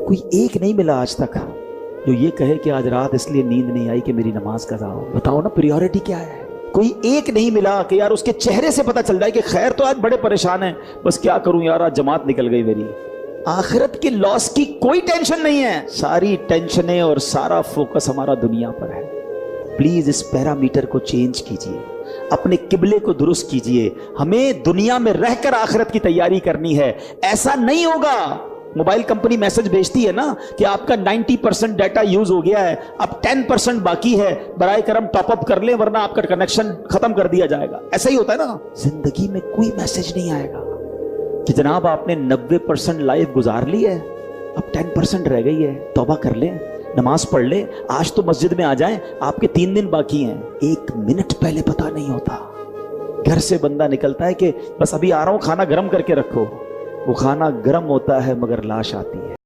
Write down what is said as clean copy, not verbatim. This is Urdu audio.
کوئی ایک نہیں ملا آج تک جو یہ کہے کہ آج رات اس لیے نیند نہیں آئی کہ میری نماز قضا ہو. بتاؤ نا پریورٹی کیا ہے. کوئی ایک نہیں ملا کہ یار اس کے چہرے سے پتہ چل جائے کہ خیر تو آج بڑے پریشان ہیں, بس کیا کروں یار آج جماعت نکل گئی میری. آخرت کے لاس کی کوئی ٹینشن نہیں ہے, ساری ٹینشنیں اور سارا فوکس ہمارا دنیا پر ہے. پلیز اس پیرامیٹر کو چینج کیجئے, اپنے قبلے کو درست کیجئے. ہمیں دنیا میں رہ کر آخرت کی تیاری کرنی ہے. ایسا نہیں ہوگا موبائل کمپنی میسج بھیجتی ہے نا کہ آپ کا 90% ڈیٹا یوز ہو گیا ہے, اب 10% باقی ہے, برائے کرم ٹاپ اپ کر لیں ورنہ آپ کا کنیکشن ختم کر دیا جائے گا. ایسا ہی ہوتا ہے نا. زندگی میں کوئی میسج نہیں آئے گا کہ جناب آپ نے 90% لائف گزار لی ہے, اب 10% رہ گئی ہے, توبہ کر لیں, نماز پڑھ لیں, آج تو مسجد میں آ جائیں, آپ کے 3 دن باقی ہیں. 1 منٹ پہلے پتہ نہیں ہوتا. گھر سے بندہ نکلتا ہے کہ بس ابھی آ رہا ہوں, کھانا گرم کر کے رکھو. وہ کھانا گرم ہوتا ہے مگر لاش آتی ہے.